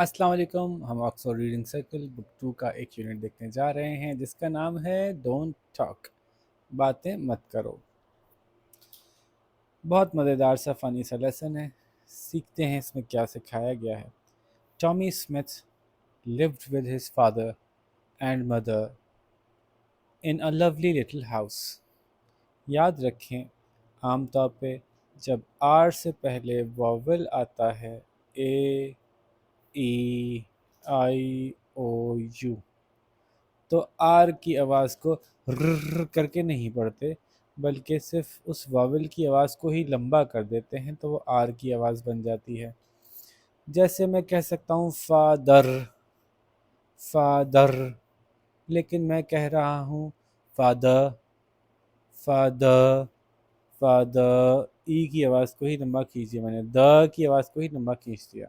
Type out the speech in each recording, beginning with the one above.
अस्सलाम वालेकुम। हम ऑक्सफोर्ड रीडिंग सर्कल बुक 2 का एक यूनिट देखने जा रहे हैं जिसका नाम है डोंट टॉक, बातें मत करो। बहुत मज़ेदार सा फ़नी सा लेसन है। सीखते हैं इसमें क्या सिखाया गया है। Tommy Smith lived with his father and mother in a lovely little house। याद रखें, आमतौर पे जब आर से पहले वॉवल आता है, ए, ई, आई, ओ, यू, तो आर की आवाज़ को र करके नहीं पढ़ते, बल्कि सिर्फ उस वावल की आवाज़ को ही लंबा कर देते हैं, तो वो आर की आवाज़ बन जाती है। जैसे मैं कह सकता हूँ फादर, फादर, लेकिन मैं कह रहा हूँ फादर, फादर, फादर। ई की आवाज़ को ही लंबा खींच दिया मैंने, द की आवाज़ को ही लंबा खींच दिया।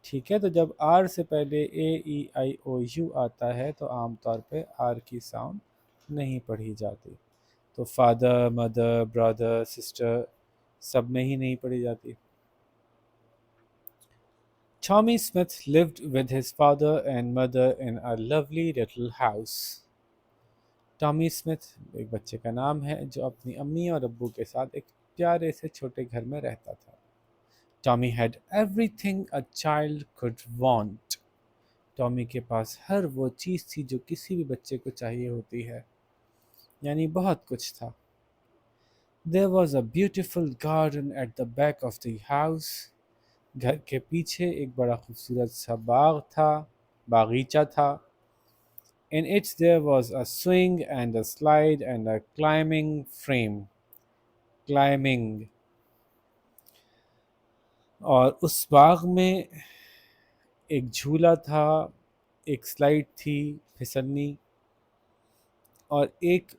ठीक है, तो जब आर से पहले ए, ई, आई, ओ, यू आता है तो आमतौर पे आर की साउंड नहीं पढ़ी जाती। तो फादर, मदर, ब्रदर, सिस्टर सब में ही नहीं पढ़ी जाती। Tommy Smith lived with his father and mother in a lovely little house. Tommy Smith एक बच्चे का नाम है जो अपनी अम्मी और अब्बू के साथ एक प्यारे से छोटे घर में रहता था। Tommy had everything a child could want. Tommy के पास हर वो चीज़ थी जो किसी भी बच्चे को चाहिए होती है, यानी बहुत कुछ था। There was a beautiful garden at the back of the house. घर के पीछे एक बड़ा खूबसूरत सा बाग था, बागीचा था। In it there was a swing and a slide and a climbing frame. Climbing, और उस बाग में एक झूला था, एक स्लाइड थी, फिसलनी, और एक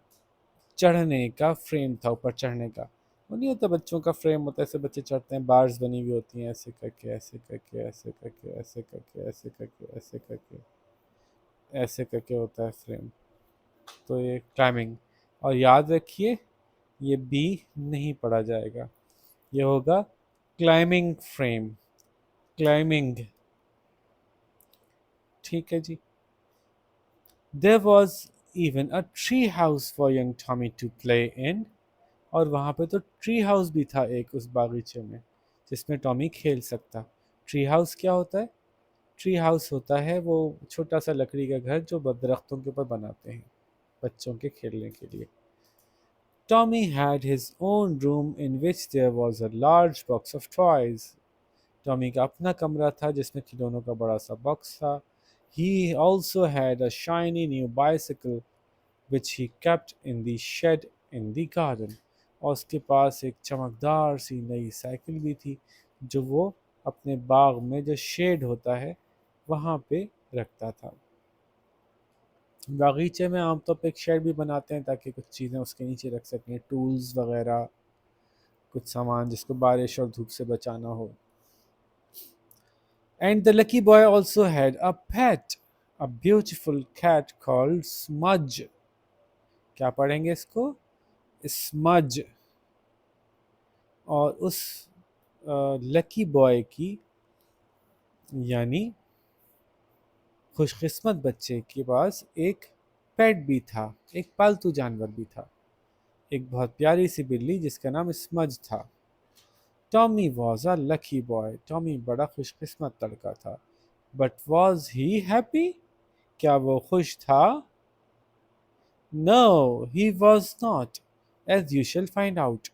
चढ़ने का फ्रेम था, ऊपर चढ़ने का। वो नहीं होता बच्चों का फ्रेम होता है, ऐसे बच्चे चढ़ते हैं, बार्स बनी हुई होती हैं, ऐसे करके ऐसे करके ऐसे करके ऐसे करके ऐसे करके ऐसे करके ऐसे करके होता है फ्रेम। तो ये क्लाइंबिंग। और याद रखिए, ये बी नहीं पढ़ा जाएगा, ये होगा क्लाइंबिंग फ्रेम, क्लाइंबिंग। ठीक है जी। There was even a tree house for young Tommy to play in. और वहाँ पे तो ट्री हाउस भी था एक उस बागीचे में, जिसमें टॉमी खेल सकता। ट्री हाउस क्या होता है? ट्री हाउस होता है वो छोटा सा लकड़ी का घर जो दरख्तों के ऊपर बनाते हैं बच्चों के खेलने के लिए। Tommy had his own room in which there was a large box of toys. Tommy का अपना कमरा था जिसमें खिलौनों का बड़ा सा बॉक्स था। He also had a shiny new bicycle which he kept in the shed in the garden. और उसके पास एक चमकदार सी नई साइकिल भी थी जो वो अपने बाग में जो शेड होता है वहाँ पे रखता था। बागीचे में आमतौर पे एक शेड भी बनाते हैं ताकि कुछ चीज़ें उसके नीचे रख सकें, टूल्स वगैरह, कुछ सामान जिसको बारिश और धूप से बचाना हो। And the lucky boy also had a pet, a beautiful cat called Smudge. क्या पढ़ेंगे इसको? स्मज। और उस लकी बॉय की, यानी खुशकिस्मत बच्चे के पास एक पेट भी था, एक पालतू जानवर भी था, एक बहुत प्यारी सी बिल्ली जिसका नाम स्मज था। Tommy was a lucky boy. Tommy बड़ा खुशकिस्मत लड़का था। But was he happy? क्या वो खुश था? No, he was not, as you shall find out.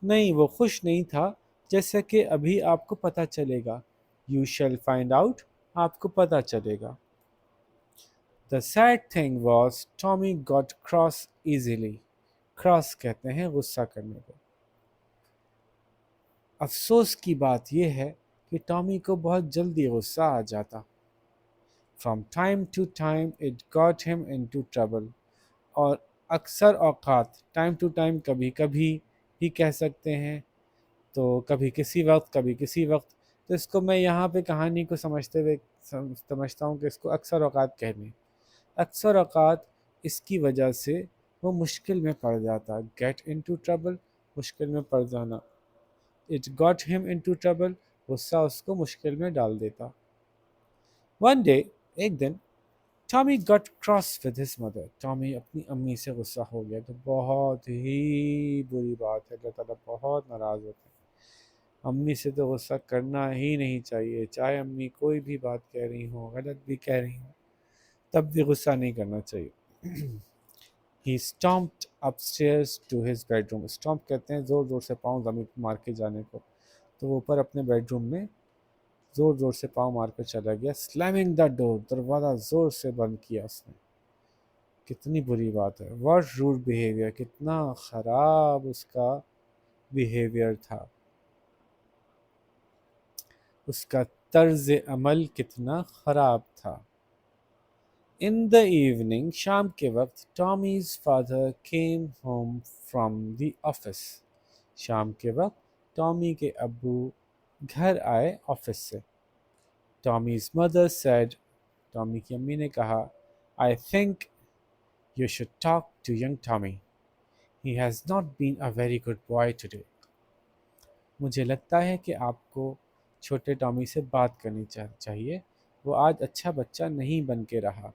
नहीं, वो खुश नहीं था, जैसा कि अभी आपको पता चलेगा। यू शैल फाइंड आउट, आपको पता चलेगा। The sad thing was Tommy got cross easily. Cross कहते हैं गुस्सा करने को। अफसोस की बात यह है कि टॉमी को बहुत जल्दी गुस्सा आ जाता। From time to time it got him into trouble. और अक्सर औकात, टाइम टू टाइम, कभी कभी ही कह सकते हैं, तो कभी किसी वक्त कभी किसी वक्त। तो इसको मैं यहाँ पे कहानी को समझते हुए समझता हूँ कि इसको अक्सर औकात कह लें। अक्सर औकात इसकी वजह से वो मुश्किल में पड़ जाता। गेट इनटू ट्रबल, मुश्किल में पड़ जाना। It got him into trouble, गुस्सा उसको मुश्किल में डाल देता। वन डे, एक दिन, Tommy got cross with his mother. Tommy अपनी अम्मी से गुस्सा हो गया, तो बहुत ही बुरी बात है, अल्लाह ताला बहुत नाराज़ होते हैं। अम्मी से तो गुस्सा करना ही नहीं चाहिए, चाहे अम्मी कोई भी बात कह रही हो, गलत भी कह रही हो, तब भी गुस्सा नहीं करना चाहिए। He stomped upstairs to his bedroom. Stomp कहते हैं ज़ोर ज़ोर से पाँव ज़मीन पर मार के जाने को। तो वो ऊपर अपने बेडरूम में ज़ोर ज़ोर से पाँव मार कर चला गया। स्लैमिंग द डोर, दरवाज़ा ज़ोर से बंद किया उसने। कितनी बुरी बात है, व्हाट रूड बिहेवियर, कितना ख़राब उसका बिहेवियर था, उसका तर्ज अमल कितना ख़राब था। इन द इवनिंग, शाम के वक्त, Tommy's father came home from the office. शाम के वक्त टॉमी के अब्बू घर आए ऑफिस से। टॉमीज़ मदर सेड, टॉमी की अम्मी ने कहा, I think you should talk to young Tommy, he has not been a very good boy today. मुझे लगता है कि आपको छोटे टॉमी से बात करनी चाहिए, वो आज अच्छा बच्चा नहीं बन के रहा।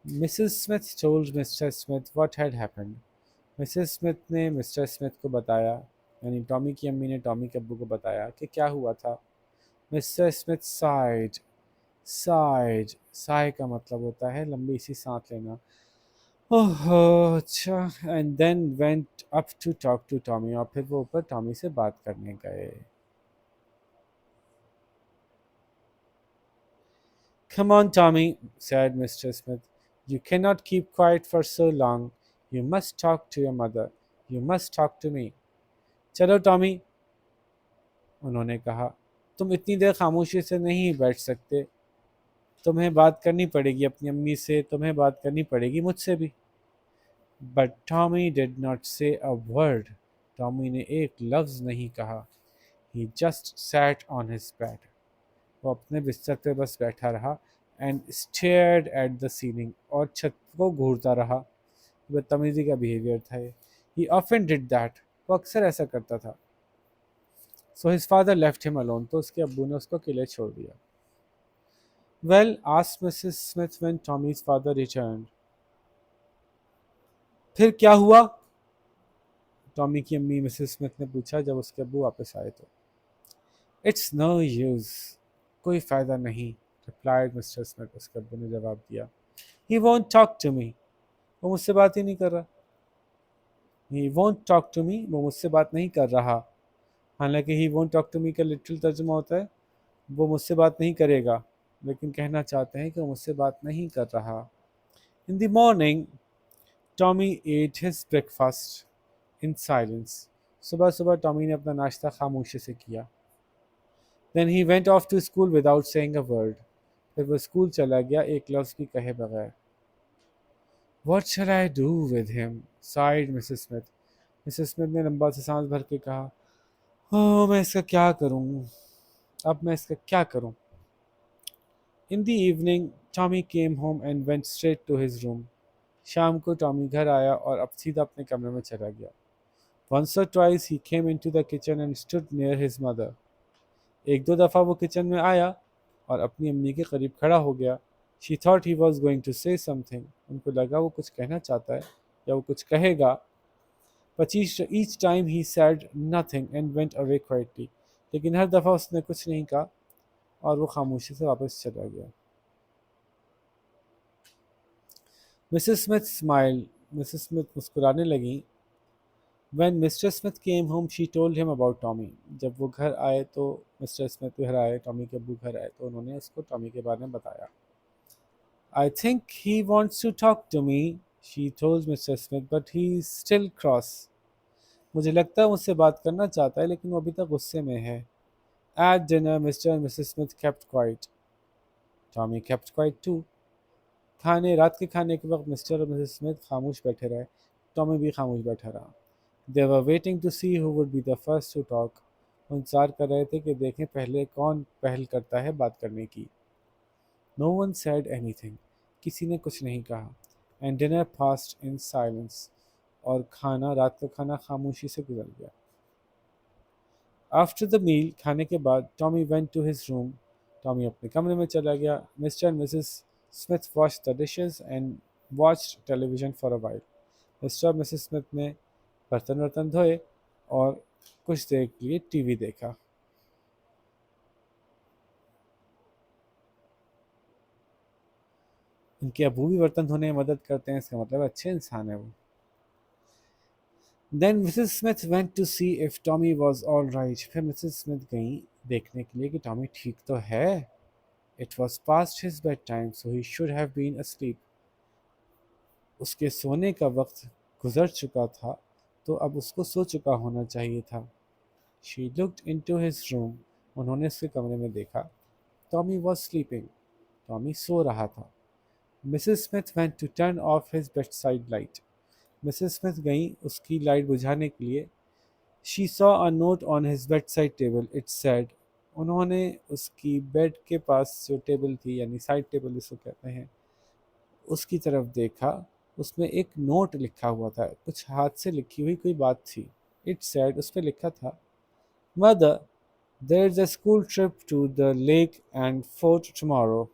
Mrs Smith told Mr Smith what had happened. Mrs Smith ने मिस्टर स्मिथ को बताया, यानी टॉमी की अम्मी ने टॉमी के अब्बू को बताया कि क्या हुआ था। Mister Smith side, side, Sai का मतलब होता है लंबी सी सांस लेना। ओहो अच्छा। And then went up to talk to Tommy, और फिर वो ऊपर टॉमी से बात करने गए। Come on, Tommy, said Mr. Smith. You cannot keep quiet for so long. You must talk to your mother. You must talk to me. चलो Tommy, उन्होंने कहा, तुम इतनी देर खामोशी से नहीं बैठ सकते, तुम्हें बात करनी पड़ेगी अपनी अम्मी से, तुम्हें बात करनी पड़ेगी मुझसे भी। बट टॉमी डिड नॉट से अ वर्ड। टॉमी ने एक लफ्ज़ नहीं कहा। He just sat on his bed. वो अपने बिस्तर पे बस बैठा रहा। And stared at the ceiling, और छत को घूरता रहा। बदतमीजी का बिहेवियर था ये। ही ऑफन डिड दैट, वो अक्सर ऐसा करता था। So his father left him alone, तो उसके अब्बू ने उसको अकेले छोड़ दिया। Well, asked Mrs Smith when Tommy's father returned. फिर क्या हुआ? टॉमी की अम्मी मिसेस स्मिथ ने पूछा जब उसके अब्बू वापस आए तो। इट्स नो यूज, कोई फ़ायदा नहीं, रिप्लाइड मिस्टर स्मिथ, उसके अब्बू ने जवाब दिया। He won't talk to me, वो मुझसे बात ही नहीं कर रहा। He won't talk to me, वो मुझसे बात नहीं कर रहा। हालांकि he won't talk to me का लिटरल तर्जुमा होता है वो मुझसे बात नहीं करेगा, लेकिन कहना चाहते हैं कि वो मुझसे बात नहीं कर रहा। In the morning, Tommy ate his breakfast in silence. सुबह सुबह टॉमी ने अपना नाश्ता खामोशी से किया। Then he went off to school without saying a word. फिर वो स्कूल चला गया एक लफ्ज़ भी कहे बगैर। What shall I do with him? sighed Mrs Smith. Mrs Smith ने लंबा सा सांस भर के कहा, ओह मैं इसका क्या करूं, अब मैं इसका क्या करूं। In the evening, Tommy came home and went straight to his room. शाम को टॉमी घर आया और अब सीधा अपने कमरे में चला गया। वंस और twice he came into the kitchen and stood near his mother. एक दो दफ़ा वो किचन में आया और अपनी अम्मी के करीब खड़ा हो गया। She thought he was going to say something, उनको लगा वो कुछ कहना चाहता है या वो कुछ कहेगा। But each time he said nothing and went away quietly. लेकिन हर दफ़ा उसने कुछ नहीं कहा और वो खामोशी से वापस चला गया। Mrs Smith smile, Mrs Smith मुस्कुराने लगी। When mister Smith came home she told him about Tommy. जब वो घर आए तो मिस्टर स्मिथ घर आए, टॉमी के अब्बू घर आए तो उन्होंने उसको टॉमी के बारे में बताया। I think he wants to talk to me, she told Mr Smith, but he still cross. मुझे लगता है मुझसे बात करना चाहता है लेकिन वो अभी तक गुस्से में है। At dinner, Mr. and Mrs. Smith kept quiet. Tommy kept quiet too. रात के खाने के वक्त मिस्टर और मिसेस स्मिथ खामोश बैठे रहे। टॉमी भी खामोश बैठा रहा। They were waiting to see who would be the first to talk. वो इंतजार कर रहे थे कि देखें पहले कौन पहल करता है बात करने की। No one said anything. किसी ने कुछ नहीं कहा। And dinner passed in silence. और रात का खाना खामोशी से गुजर गया। After the meal, खाने के बाद, Tommy went to his room. Tommy अपने कमरे में चला गया। Mister and Mrs Smith wash the dishes and watch television for a while. Mister और मिसेस स्मिथ ने बर्तन वर्तन धोए और कुछ देर के लिए टीवी देखा। उनके अबू भी बर्तन धोने में मदद करते हैं, इसका मतलब अच्छे इंसान है वो। Then Mrs Smith went to see if Tommy was all right. फिर मिसेस स्मिथ गई देखने के लिए कि टॉमी ठीक तो है। It was past his bed time so he should have been asleep. उसके सोने का वक्त गुजर चुका था, तो अब उसको सो चुका होना चाहिए था। She looked into his room. उन्होंने उसके कमरे में देखा। Tommy was sleeping. टॉमी सो रहा था। Mrs Smith went to turn off his bed side light. मिसेस स्मिथ गई उसकी लाइट बुझाने के लिए। She saw a note on his bed side table, it said. उन्होंने उसकी बेड के पास जो टेबल थी, यानी साइड टेबल जिसको कहते हैं, उसकी तरफ देखा। उसमें एक नोट लिखा हुआ था, कुछ हाथ से लिखी हुई कोई बात थी। इट सेड, उस पर लिखा था, mother, there is a school trip to the lake and fort tomorrow.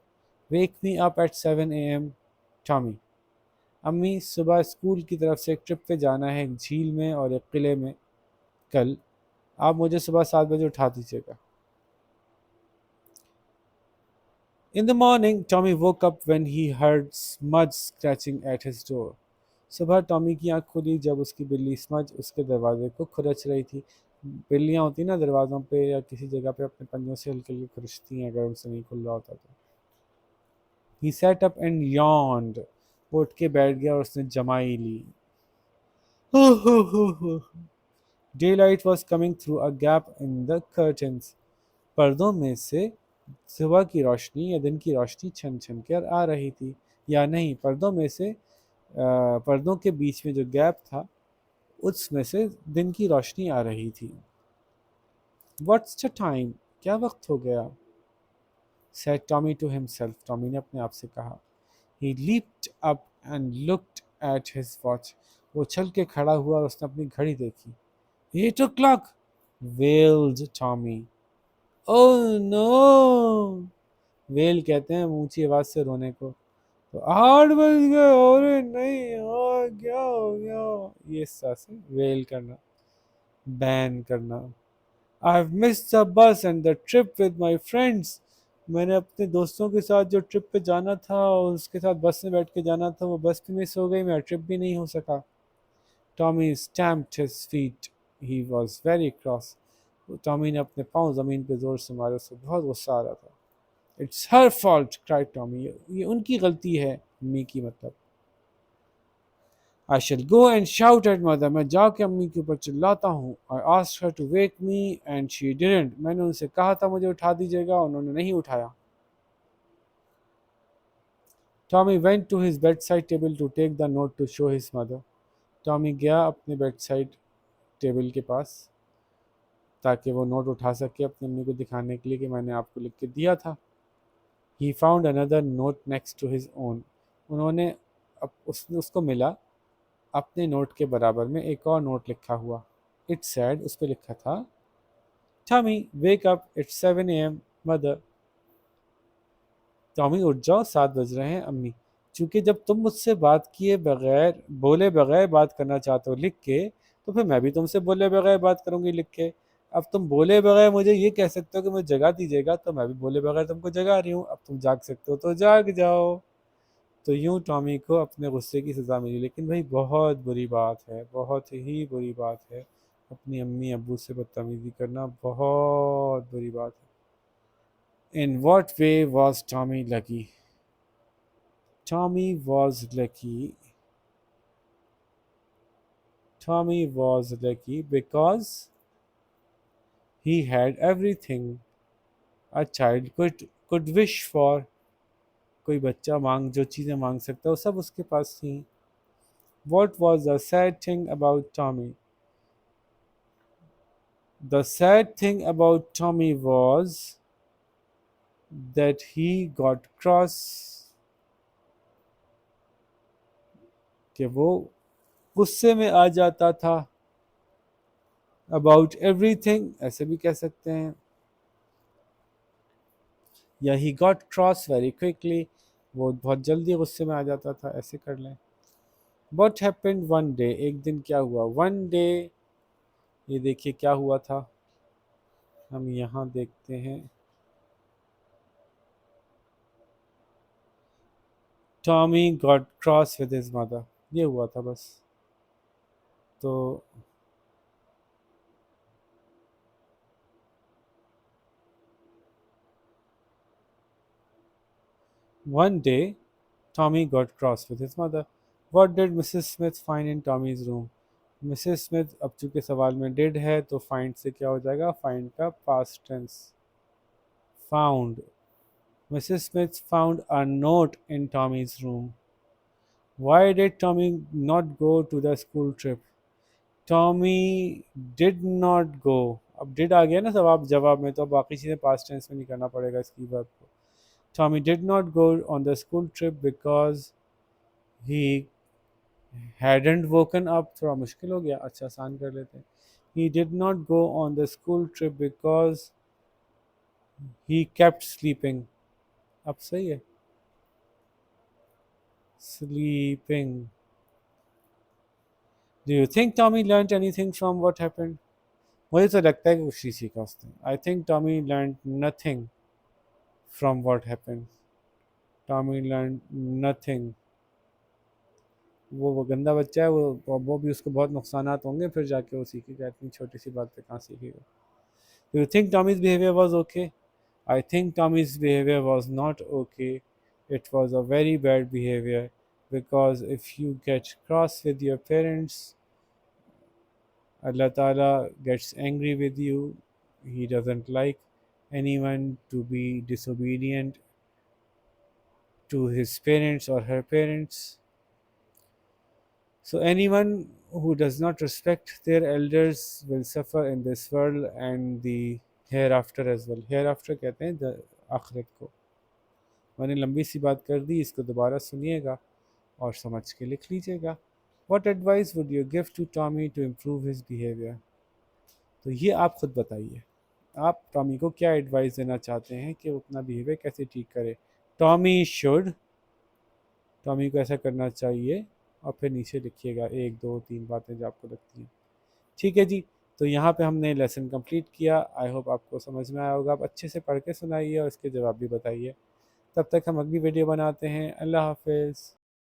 Wake me up at 7 a.m. Tommy. अम्मी, सुबह स्कूल की तरफ से एक ट्रिप पे जाना है, एक झील में और एक किले में कल। आप मुझे सुबह 7 बजे उठा दीजिएगा। In the morning, Tommy woke up when he heard Smudge scratching at his door. सुबह टॉमी की आंख खुली जब उसकी बिल्ली स्मज उसके दरवाजे को खुरच रही थी। बिल्लियाँ होती ना दरवाज़ों पे या किसी जगह पे अपने पंजों से हल्के हल्के खुरचती हैं अगर उनसे नहीं खुल रहा होता तो। He sat up and yawned. वो उठ के बैठ गया और उसने जमाई ली। Daylight was coming through a gap in the curtains. पर्दों में से सुबह की रोशनी या दिन की रोशनी छन छन कर आ रही थी, या नहीं, पर्दों में से पर्दों के बीच में जो गैप था उसमें से दिन की रोशनी आ रही थी। What's the time? क्या वक्त हो गया? Said Tommy to himself. Tommy ने अपने आप से कहा। He leaped up and looked at his watch. वो उछल के खड़ा हुआ और उसने अपनी घड़ी देखी। 8 o'clock! wailed Tommy. Oh no! Well कहते हैं ऊंची आवाज से रोने को। तो 8 बज गए, अरे नहीं, और क्या हो गया? ये इस तरह से वेल करना, बैन करना। I have missed the bus and the trip with my friends. मैंने अपने दोस्तों के साथ जो ट्रिप पे जाना था और उसके साथ बस में बैठ के जाना था, वो बस भी मिस हो गई, मेरा ट्रिप भी नहीं हो सका। Tommy stamped his feet. He was very cross. Tommy ने अपने पाँव ज़मीन पे ज़ोर से मारे, उसको बहुत गुस्सा आ रहा था। It's her fault, cried Tommy. ये उनकी गलती है, अम्मी की मतलब। I shall go and shout at mother. मैं जाके अम्मी के ऊपर चिल्लाता हूँ। I asked her to wake me and she didn't. मैंने उनसे कहा था मुझे उठा दीजिएगा, उन्होंने नहीं उठाया। Tommy went to his bed side table to take the note to show his mother. टॉमी गया अपने बेड साइड टेबल के पास ताकि वो नोट उठा सके अपनी अम्मी को दिखाने के लिए कि मैंने आपको लिख के दिया था। He found another note next to his own. उन्होंने उसने उसको मिला अपने नोट के बराबर में एक और नोट लिखा हुआ। इट सैड, उस पर लिखा था, Tommy wake up, it's 7 a.m. Mother. Tommy उठ जाओ, 7 बज रहे हैं अम्मी। क्योंकि जब तुम मुझसे बात किए बगैर, बोले बगैर बात करना चाहते हो लिख के, तो फिर मैं भी तुमसे बोले बगैर बात करूंगी लिख के। अब तुम बोले बगैर मुझे ये कह सकते हो कि मुझे जगा दीजिएगा, तो मैं भी बोले बगैर तुमको जगा रही हूँ। अब तुम जाग सकते हो तो जाग जाओ। तो यूं टॉमी को अपने गुस्से की सज़ा मिली। लेकिन भाई बहुत बुरी बात है, बहुत ही बुरी बात है। अपनी अम्मी अब्बू से बदतमीजी करना बहुत बुरी बात है। In what way was Tommy lucky? Tommy was lucky. Tommy was lucky because he had everything a child could wish for. कोई बच्चा मांग जो चीज़ें मांग सकता है वो सब उसके पास थी। What was the sad thing about Tommy? The sad thing about Tommy was that he got cross, कि वो गुस्से में आ जाता था। About everything ऐसे भी कह सकते हैं। या he got cross very quickly, वो बहुत जल्दी गुस्से में आ जाता था, ऐसे कर लें। वट हैपेंड वन डे, एक दिन क्या हुआ, वन डे, ये देखिए क्या हुआ था, हम यहाँ देखते हैं। Tommy got cross with his mother, ये हुआ था बस। तो one day Tommy got cross with his mother. What did Mrs. Smith find in Tommy's room? Mrs Smith, अब चूंकि सवाल में डिड है तो फाइंड से क्या हो जाएगा, फाइंड का past tense, found. Mrs Smith found a note in Tommy's room. Why did Tommy not go to the school trip? Tommy did not go। अब डिड आ गया ना जवाब जवाब में, तो अब बाकी चीज़ें पास्ट टेंस में नहीं करना पड़ेगा इसकी वर्ब को। Tommy did not go on the school trip because he hadn't woken up, थोड़ा मुश्किल हो गया, अच्छा आसान कर लेते हैं। He did not go on the school trip because he kept sleeping। अब सही है, sleeping। Do you think Tommy learned anything from what happened? मुझे तो लगता है कि कुछ नहीं सीखा उसने। I think Tommy learned nothing from what happened। Tommy learned nothing। वो गंदा बच्चा है, वो भी उसको बहुत नुकसानात होंगे, फिर जाके वो सीखेगा, इतनी छोटी सी बात पे कहाँ सीखेगा। Do you think Tommy's behavior was okay? I think Tommy's behavior was not okay. It was a very bad behavior, because if you get cross with your parents, Allah Ta'ala gets angry with you. He doesn't like anyone to be disobedient to his parents or her parents. So, anyone who does not respect their elders will suffer in this world and the hereafter as well। Hereafter कहते हैं आखिरत को। मैंने लंबी सी बात कर दी, इसको दोबारा सुनिएगा और समझ के लिख लीजिएगा। What advice would you give to Tommy to improve his behavior? तो ये आप खुद बताइए, आप टॉमी को क्या एडवाइस देना चाहते हैं कि वो अपना बिहेवियर कैसे ठीक करे। टॉमी शुड, टॉमी को ऐसा करना चाहिए, और फिर नीचे लिखिएगा एक दो तीन बातें जो आपको लगती हैं। ठीक है जी, तो यहाँ पे हमने लेसन कंप्लीट किया। आई होप आपको समझ में आया होगा। आप अच्छे से पढ़ के सुनाइए और इसके जवाब भी बताइए। तब तक हम अगली वीडियो बनाते हैं। अल्लाह हाफिज़।